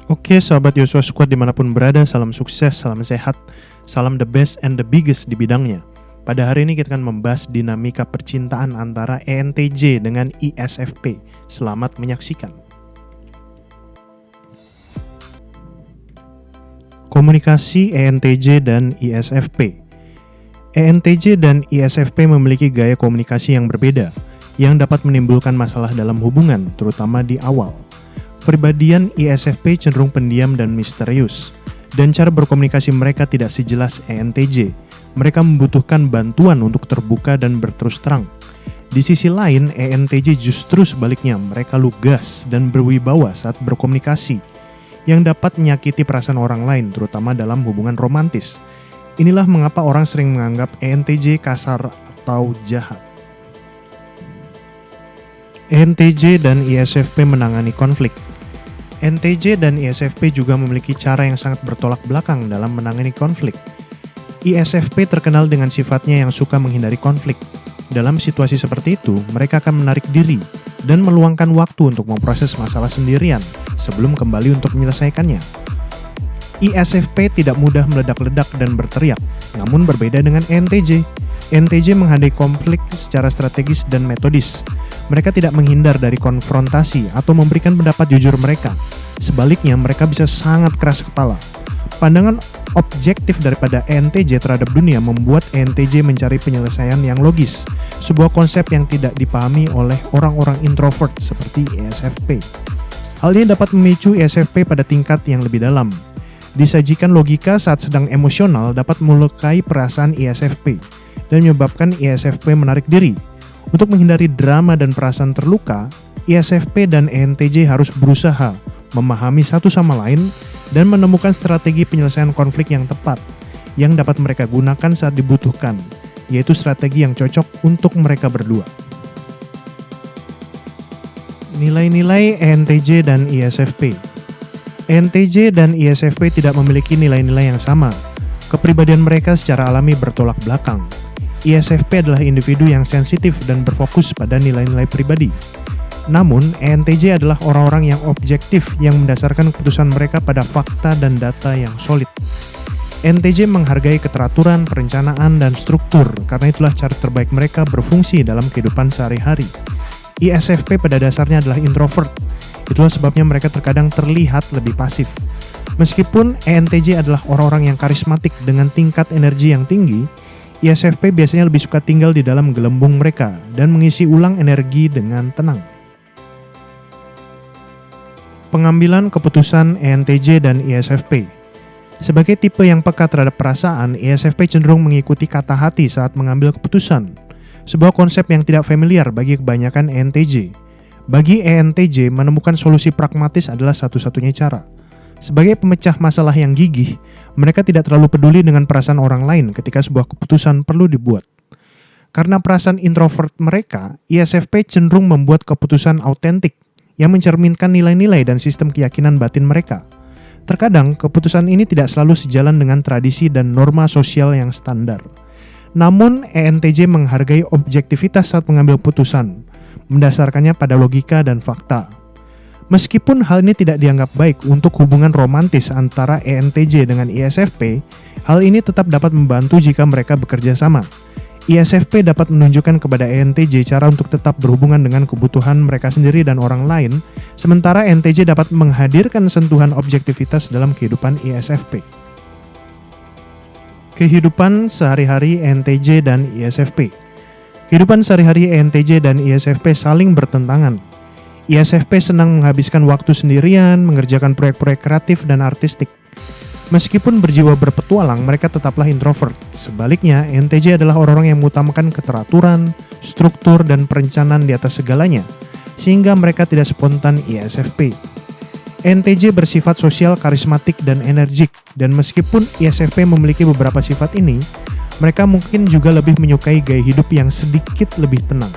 Oke, sahabat Yosua Squad dimanapun berada, salam sukses, salam sehat, salam the best and the biggest di bidangnya. Pada hari ini kita akan membahas dinamika percintaan antara ENTJ dengan ISFP. Selamat menyaksikan. Komunikasi ENTJ dan ISFP. ENTJ dan ISFP memiliki gaya komunikasi yang berbeda, yang dapat menimbulkan masalah dalam hubungan, terutama di awal. Kepribadian ISFP cenderung pendiam dan misterius, dan cara berkomunikasi mereka tidak sejelas ENTJ. Mereka membutuhkan bantuan untuk terbuka dan berterus terang. Di sisi lain, ENTJ justru sebaliknya, mereka lugas dan berwibawa saat berkomunikasi, yang dapat menyakiti perasaan orang lain, terutama dalam hubungan romantis. Inilah mengapa orang sering menganggap ENTJ kasar atau jahat. ENTJ dan ISFP menangani konflik. ENTJ dan ISFP juga memiliki cara yang sangat bertolak belakang dalam menangani konflik. ISFP terkenal dengan sifatnya yang suka menghindari konflik. Dalam situasi seperti itu, mereka akan menarik diri dan meluangkan waktu untuk memproses masalah sendirian sebelum kembali untuk menyelesaikannya. ISFP tidak mudah meledak-ledak dan berteriak, namun berbeda dengan ENTJ. ENTJ menghadapi konflik secara strategis dan metodis. Mereka tidak menghindar dari konfrontasi atau memberikan pendapat jujur mereka. Sebaliknya, mereka bisa sangat keras kepala. Pandangan objektif daripada ENTJ terhadap dunia membuat ENTJ mencari penyelesaian yang logis, sebuah konsep yang tidak dipahami oleh orang-orang introvert seperti ISFP. Hal ini dapat memicu ISFP pada tingkat yang lebih dalam. Disajikan logika saat sedang emosional dapat melukai perasaan ISFP dan menyebabkan ISFP menarik diri. Untuk menghindari drama dan perasaan terluka, ISFP dan ENTJ harus berusaha memahami satu sama lain dan menemukan strategi penyelesaian konflik yang tepat yang dapat mereka gunakan saat dibutuhkan, yaitu strategi yang cocok untuk mereka berdua. Nilai-nilai ENTJ dan ISFP. ENTJ dan ISFP tidak memiliki nilai-nilai yang sama. Kepribadian mereka secara alami bertolak belakang. ISFP adalah individu yang sensitif dan berfokus pada nilai-nilai pribadi. Namun, ENTJ adalah orang-orang yang objektif yang mendasarkan keputusan mereka pada fakta dan data yang solid. ENTJ menghargai keteraturan, perencanaan, dan struktur, karena itulah cara terbaik mereka berfungsi dalam kehidupan sehari-hari. ISFP pada dasarnya adalah introvert. Itulah sebabnya mereka terkadang terlihat lebih pasif. Meskipun ENTJ adalah orang-orang yang karismatik dengan tingkat energi yang tinggi, ISFP biasanya lebih suka tinggal di dalam gelembung mereka dan mengisi ulang energi dengan tenang. Pengambilan keputusan ENTJ dan ISFP. Sebagai tipe yang peka terhadap perasaan, ISFP cenderung mengikuti kata hati saat mengambil keputusan, sebuah konsep yang tidak familiar bagi kebanyakan ENTJ. Bagi ENTJ, menemukan solusi pragmatis adalah satu-satunya cara. Sebagai pemecah masalah yang gigih, mereka tidak terlalu peduli dengan perasaan orang lain ketika sebuah keputusan perlu dibuat. Karena perasaan introvert mereka, ISFP cenderung membuat keputusan autentik yang mencerminkan nilai-nilai dan sistem keyakinan batin mereka. Terkadang, keputusan ini tidak selalu sejalan dengan tradisi dan norma sosial yang standar. Namun, ENTJ menghargai objektivitas saat mengambil keputusan, mendasarkannya pada logika dan fakta. Meskipun hal ini tidak dianggap baik untuk hubungan romantis antara ENTJ dengan ISFP, hal ini tetap dapat membantu jika mereka bekerja sama. ISFP dapat menunjukkan kepada ENTJ cara untuk tetap berhubungan dengan kebutuhan mereka sendiri dan orang lain, sementara ENTJ dapat menghadirkan sentuhan objektivitas dalam kehidupan ISFP. Kehidupan sehari-hari ENTJ dan ISFP. Kehidupan sehari-hari ENTJ dan ISFP saling bertentangan. ISFP senang menghabiskan waktu sendirian, mengerjakan proyek-proyek kreatif dan artistik. Meskipun berjiwa berpetualang, mereka tetaplah introvert. Sebaliknya, ENTJ adalah orang-orang yang mengutamakan keteraturan, struktur, dan perencanaan di atas segalanya, sehingga mereka tidak spontan ISFP. ENTJ bersifat sosial, karismatik, dan energik, dan meskipun ISFP memiliki beberapa sifat ini, mereka mungkin juga lebih menyukai gaya hidup yang sedikit lebih tenang.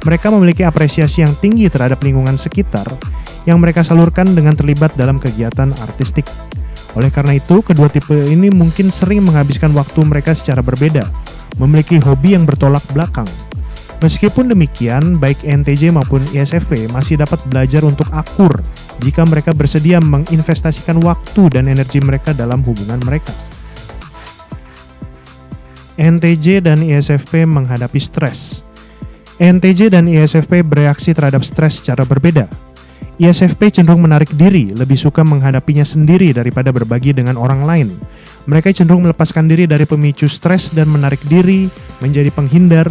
Mereka memiliki apresiasi yang tinggi terhadap lingkungan sekitar yang mereka salurkan dengan terlibat dalam kegiatan artistik. Oleh karena itu, kedua tipe ini mungkin sering menghabiskan waktu mereka secara berbeda, memiliki hobi yang bertolak belakang. Meskipun demikian, baik ENTJ maupun ISFP masih dapat belajar untuk akur jika mereka bersedia menginvestasikan waktu dan energi mereka dalam hubungan mereka. ENTJ dan ISFP menghadapi stres. ENTJ dan ISFP bereaksi terhadap stres secara berbeda. ISFP cenderung menarik diri, lebih suka menghadapinya sendiri daripada berbagi dengan orang lain. Mereka cenderung melepaskan diri dari pemicu stres dan menarik diri menjadi penghindar.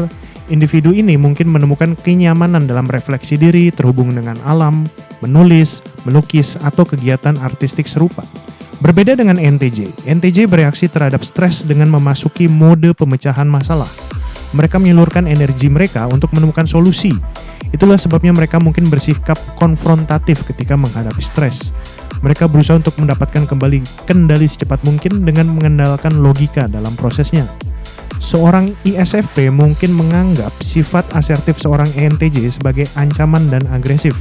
Individu ini mungkin menemukan kenyamanan dalam refleksi diri terhubung dengan alam, menulis, melukis, atau kegiatan artistik serupa. Berbeda dengan ENTJ bereaksi terhadap stres dengan memasuki mode pemecahan masalah. Mereka menyalurkan energi mereka untuk menemukan solusi. Itulah sebabnya mereka mungkin bersikap konfrontatif ketika menghadapi stres. Mereka berusaha untuk mendapatkan kembali kendali secepat mungkin dengan mengandalkan logika dalam prosesnya. Seorang ISFP mungkin menganggap sifat asertif seorang ENTJ sebagai ancaman dan agresif.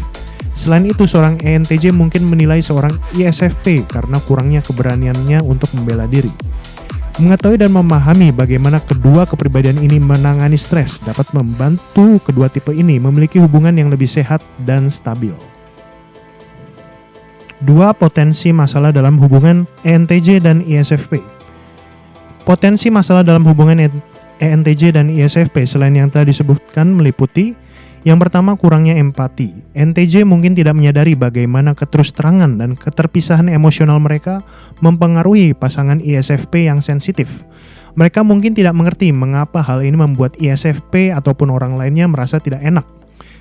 Selain itu, seorang ENTJ mungkin menilai seorang ISFP karena kurangnya keberaniannya untuk membela diri. Mengetahui dan memahami bagaimana kedua kepribadian ini menangani stres dapat membantu kedua tipe ini memiliki hubungan yang lebih sehat dan stabil. 2 potensi masalah dalam hubungan ENTJ dan ISFP. Potensi masalah dalam hubungan ENTJ dan ISFP selain yang telah disebutkan meliputi: yang pertama, kurangnya empati. ENTJ mungkin tidak menyadari bagaimana keterus-terangan dan keterpisahan emosional mereka mempengaruhi pasangan ISFP yang sensitif. Mereka mungkin tidak mengerti mengapa hal ini membuat ISFP ataupun orang lainnya merasa tidak enak.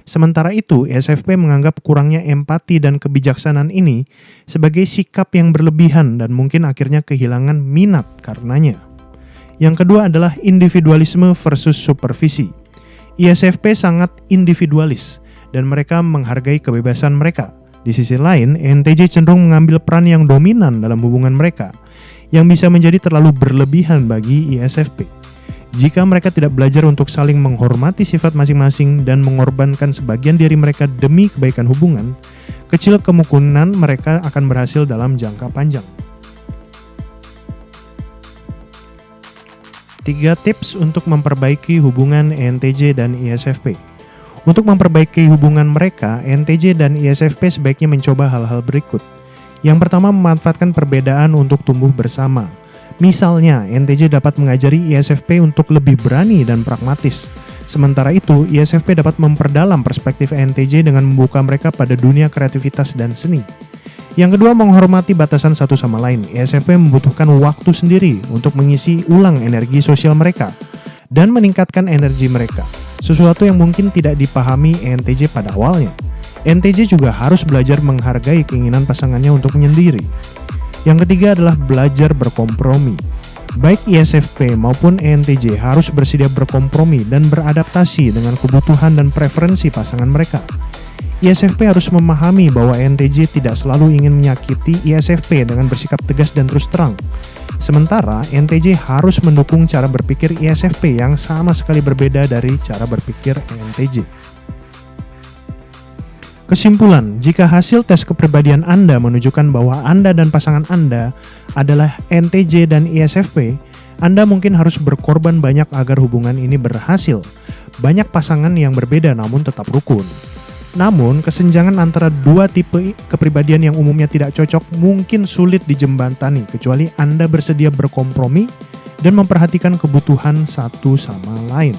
Sementara itu, ISFP menganggap kurangnya empati dan kebijaksanaan ini sebagai sikap yang berlebihan dan mungkin akhirnya kehilangan minat karenanya. Yang kedua adalah individualisme versus supervisi. ISFP sangat individualis dan mereka menghargai kebebasan mereka. Di sisi lain, ENTJ cenderung mengambil peran yang dominan dalam hubungan mereka, yang bisa menjadi terlalu berlebihan bagi ISFP. Jika mereka tidak belajar untuk saling menghormati sifat masing-masing dan mengorbankan sebagian diri mereka demi kebaikan hubungan, kecil kemungkinan mereka akan berhasil dalam jangka panjang. 3 tips untuk memperbaiki hubungan ENTJ dan ISFP. Untuk memperbaiki hubungan mereka, ENTJ dan ISFP sebaiknya mencoba hal-hal berikut. Yang pertama, memanfaatkan perbedaan untuk tumbuh bersama. Misalnya, ENTJ dapat mengajari ISFP untuk lebih berani dan pragmatis. Sementara itu, ISFP dapat memperdalam perspektif ENTJ dengan membuka mereka pada dunia kreativitas dan seni. Yang kedua, menghormati batasan satu sama lain. ISFP membutuhkan waktu sendiri untuk mengisi ulang energi sosial mereka dan meningkatkan energi mereka, sesuatu yang mungkin tidak dipahami ENTJ pada awalnya. ENTJ juga harus belajar menghargai keinginan pasangannya untuk menyendiri. Yang ketiga adalah belajar berkompromi. Baik ISFP maupun ENTJ harus bersedia berkompromi dan beradaptasi dengan kebutuhan dan preferensi pasangan mereka. ISFP harus memahami bahwa ENTJ tidak selalu ingin menyakiti ISFP dengan bersikap tegas dan terus terang. Sementara ENTJ harus mendukung cara berpikir ISFP yang sama sekali berbeda dari cara berpikir ENTJ. Kesimpulan, jika hasil tes kepribadian Anda menunjukkan bahwa Anda dan pasangan Anda adalah ENTJ dan ISFP, Anda mungkin harus berkorban banyak agar hubungan ini berhasil. Banyak pasangan yang berbeda namun tetap rukun. Namun, kesenjangan antara 2 tipe kepribadian yang umumnya tidak cocok mungkin sulit dijembatani kecuali Anda bersedia berkompromi dan memperhatikan kebutuhan satu sama lain.